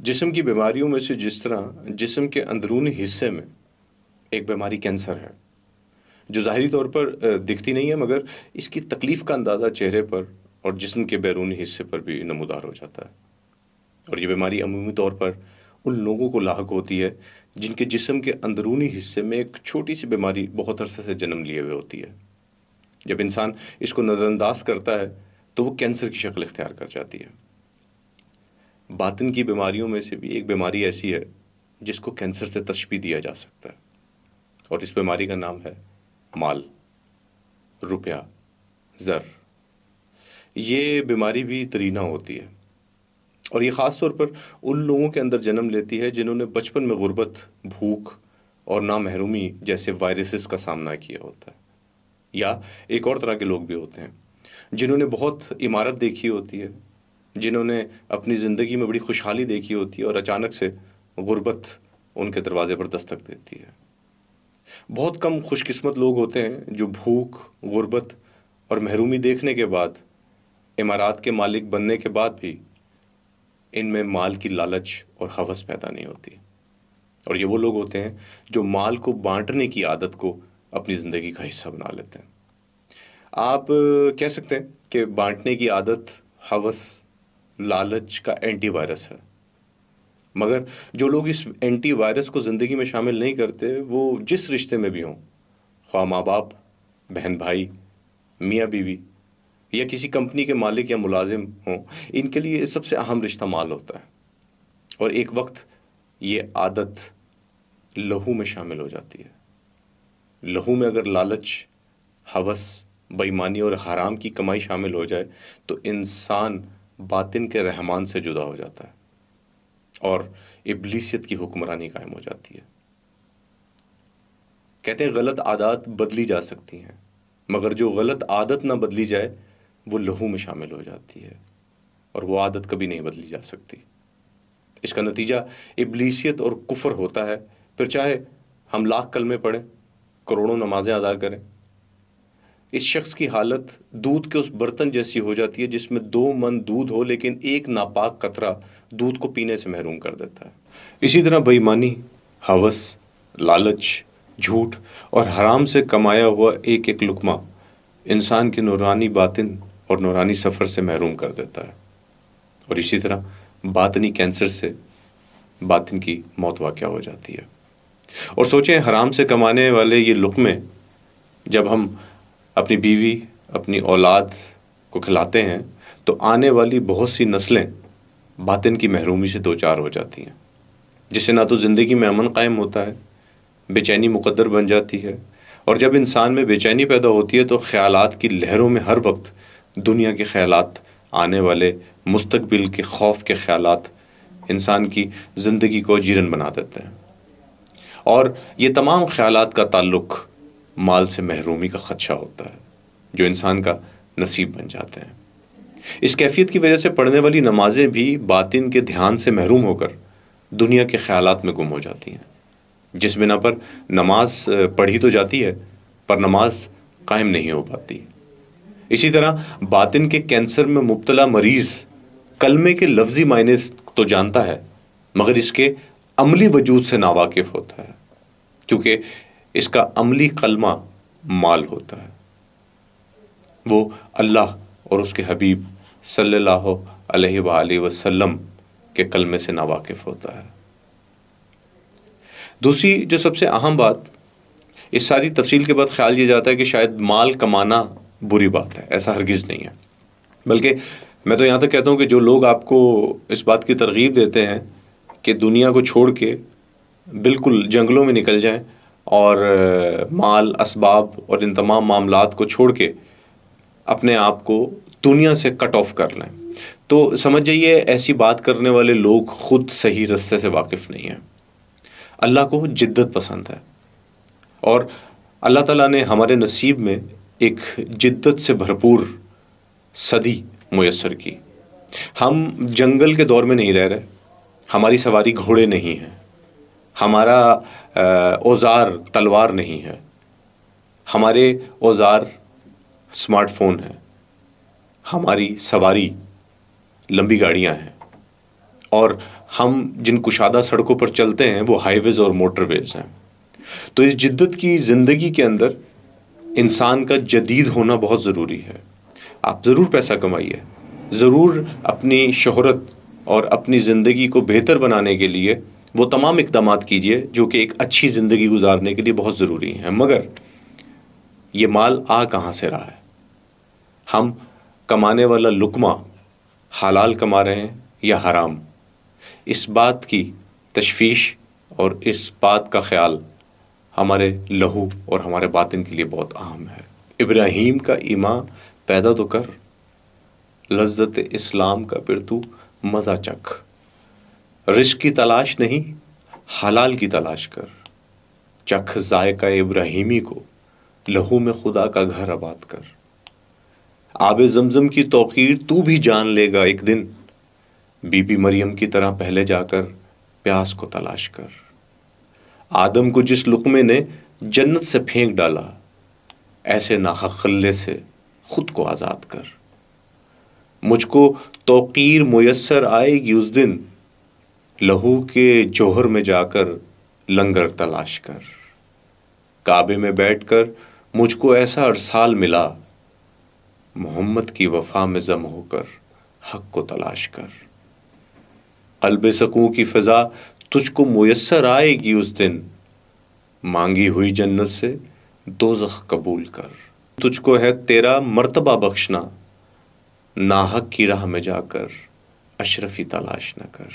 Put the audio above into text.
جسم کی بیماریوں میں سے جس طرح جسم کے اندرونی حصے میں ایک بیماری کینسر ہے جو ظاہری طور پر دکھتی نہیں ہے، مگر اس کی تکلیف کا اندازہ چہرے پر اور جسم کے بیرونی حصے پر بھی نمودار ہو جاتا ہے۔ اور یہ بیماری عمومی طور پر ان لوگوں کو لاحق ہوتی ہے جن کے جسم کے اندرونی حصے میں ایک چھوٹی سی بیماری بہت عرصے سے جنم لیے ہوئے ہوتی ہے۔ جب انسان اس کو نظر انداز کرتا ہے تو وہ کینسر کی شکل اختیار کر جاتی ہے۔ باطن کی بیماریوں میں سے بھی ایک بیماری ایسی ہے جس کو کینسر سے تشبیہ دیا جا سکتا ہے، اور اس بیماری کا نام ہے مال، روپیہ، زر۔ یہ بیماری بھی درینہ ہوتی ہے، اور یہ خاص طور پر ان لوگوں کے اندر جنم لیتی ہے جنہوں نے بچپن میں غربت، بھوک اور نامحرومی جیسے وائرسز کا سامنا کیا ہوتا ہے۔ یا ایک اور طرح کے لوگ بھی ہوتے ہیں جنہوں نے بہت عمارت دیکھی ہوتی ہے، جنہوں نے اپنی زندگی میں بڑی خوشحالی دیکھی ہوتی ہے، اور اچانک سے غربت ان کے دروازے پر دستک دیتی ہے۔ بہت کم خوش قسمت لوگ ہوتے ہیں جو بھوک، غربت اور محرومی دیکھنے کے بعد، عمارات کے مالک بننے کے بعد بھی ان میں مال کی لالچ اور ہوس پیدا نہیں ہوتی۔ اور یہ وہ لوگ ہوتے ہیں جو مال کو بانٹنے کی عادت کو اپنی زندگی کا حصہ بنا لیتے ہیں۔ آپ کہہ سکتے ہیں کہ بانٹنے کی عادت ہوس، لالچ کا اینٹی وائرس ہے، مگر جو لوگ اس اینٹی وائرس کو زندگی میں شامل نہیں کرتے، وہ جس رشتے میں بھی ہوں، خواہ ماں باپ، بہن بھائی، میاں بیوی، یا کسی کمپنی کے مالک یا ملازم ہوں، ان کے لیے سب سے اہم رشتہ مال ہوتا ہے۔ اور ایک وقت یہ عادت لہو میں شامل ہو جاتی ہے۔ لہو میں اگر لالچ، ہوس، بےایمانی اور حرام کی کمائی شامل ہو جائے تو انسان باطن کے رحمان سے جدا ہو جاتا ہے اور ابلیسیت کی حکمرانی قائم ہو جاتی ہے۔ کہتے ہیں غلط عادات بدلی جا سکتی ہیں، مگر جو غلط عادت نہ بدلی جائے وہ لہو میں شامل ہو جاتی ہے، اور وہ عادت کبھی نہیں بدلی جا سکتی۔ اس کا نتیجہ ابلیسیت اور کفر ہوتا ہے، پھر چاہے ہم لاکھ کلمے پڑھیں، کروڑوں نمازیں ادا کریں، اس شخص کی حالت دودھ کے اس برتن جیسی ہو جاتی ہے جس میں 2 من دودھ ہو لیکن ایک ناپاک قطرہ دودھ کو پینے سے محروم کر دیتا ہے۔ اسی طرح بے ایمانی، ہوس، لالچ، جھوٹ اور حرام سے کمایا ہوا ایک ایک لقمہ انسان کے نورانی باطن اور نورانی سفر سے محروم کر دیتا ہے، اور اسی طرح باطنی کینسر سے باطن کی موت واقع ہو جاتی ہے۔ اور سوچیں، حرام سے کمانے والے یہ لقمے جب ہم اپنی بیوی، اپنی اولاد کو کھلاتے ہیں تو آنے والی بہت سی نسلیں باطن کی محرومی سے دوچار ہو جاتی ہیں، جس سے نہ تو زندگی میں امن قائم ہوتا ہے، بے چینی مقدر بن جاتی ہے، اور جب انسان میں بے چینی پیدا ہوتی ہے تو خیالات کی لہروں میں ہر وقت دنیا کے خیالات، آنے والے مستقبل کے خوف کے خیالات انسان کی زندگی کو جیرن بنا دیتے ہیں، اور یہ تمام خیالات کا تعلق مال سے محرومی کا خدشہ ہوتا ہے جو انسان کا نصیب بن جاتے ہیں۔ اس کیفیت کی وجہ سے پڑھنے والی نمازیں بھی باطن کے دھیان سے محروم ہو کر دنیا کے خیالات میں گم ہو جاتی ہیں، جس بنا پر نماز پڑھی تو جاتی ہے پر نماز قائم نہیں ہو پاتی۔ اسی طرح باطن کے کینسر میں مبتلا مریض کلمے کے لفظی معنی تو جانتا ہے، مگر اس کے عملی وجود سے ناواقف ہوتا ہے، کیونکہ اس کا عملی کلمہ مال ہوتا ہے۔ وہ اللہ اور اس کے حبیب صلی اللہ علیہ وآلہ وسلم کے کلمے سے ناواقف ہوتا ہے۔ دوسری جو سب سے اہم بات، اس ساری تفصیل کے بعد خیال یہ جاتا ہے کہ شاید مال کمانا بری بات ہے، ایسا ہرگز نہیں ہے، بلکہ میں تو یہاں تک کہتا ہوں کہ جو لوگ آپ کو اس بات کی ترغیب دیتے ہیں کہ دنیا کو چھوڑ کے بالکل جنگلوں میں نکل جائیں اور مال، اسباب اور ان تمام معاملات کو چھوڑ کے اپنے آپ کو دنیا سے کٹ آف کر لیں، تو سمجھ جائیے ایسی بات کرنے والے لوگ خود صحیح رستے سے واقف نہیں ہیں۔ اللہ کو جدت پسند ہے، اور اللہ تعالیٰ نے ہمارے نصیب میں ایک جدت سے بھرپور صدی میسر کی۔ ہم جنگل کے دور میں نہیں رہ رہے، ہماری سواری گھوڑے نہیں ہیں، ہمارا اوزار تلوار نہیں ہے، ہمارے اوزار اسمارٹ فون ہیں، ہماری سواری لمبی گاڑیاں ہیں، اور ہم جن کشادہ سڑکوں پر چلتے ہیں وہ ہائی ویز اور موٹر ویز ہیں. تو اس جدت کی زندگی کے اندر انسان کا جدید ہونا بہت ضروری ہے. آپ ضرور پیسہ کمائیے، ضرور اپنی شہرت اور اپنی زندگی کو بہتر بنانے کے لیے وہ تمام اقدامات کیجیے جو کہ ایک اچھی زندگی گزارنے کے لیے بہت ضروری ہیں. مگر یہ مال آ کہاں سے رہا ہے؟ ہم کمانے والا لقمہ حلال کما رہے ہیں یا حرام؟ اس بات کی تشویش اور اس بات کا خیال ہمارے لہو اور ہمارے باطن کے لیے بہت اہم ہے. ابراہیم کا ایمان پیدا تو کر، لذت اسلام کا پھر تو مزہ چکھ. رزق کی تلاش نہیں، حلال کی تلاش کر. چکھ ذائقہ ابراہیمی کو، لہو میں خدا کا گھر آباد کر. آب زمزم کی توقیر تو بھی جان لے گا ایک دن، بی بی مریم کی طرح پہلے جا کر پیاس کو تلاش کر. آدم کو جس لقمے نے جنت سے پھینک ڈالا، ایسے ناحق خلے سے خود کو آزاد کر. مجھ کو توقیر میسر آئے گی اس دن، لہو کے جوہر میں جا کر لنگر تلاش کر. کعبے میں بیٹھ کر مجھ کو ایسا ارسال ملا، محمد کی وفا میں ضم ہو کر حق کو تلاش کر. قلب سکون کی فضا تجھ کو میسر آئے گی اس دن، مانگی ہوئی جنت سے دوزخ قبول کر. تجھ کو ہے تیرا مرتبہ بخشنا، ناحق کی راہ میں جا کر اشرفی تلاش نہ کر.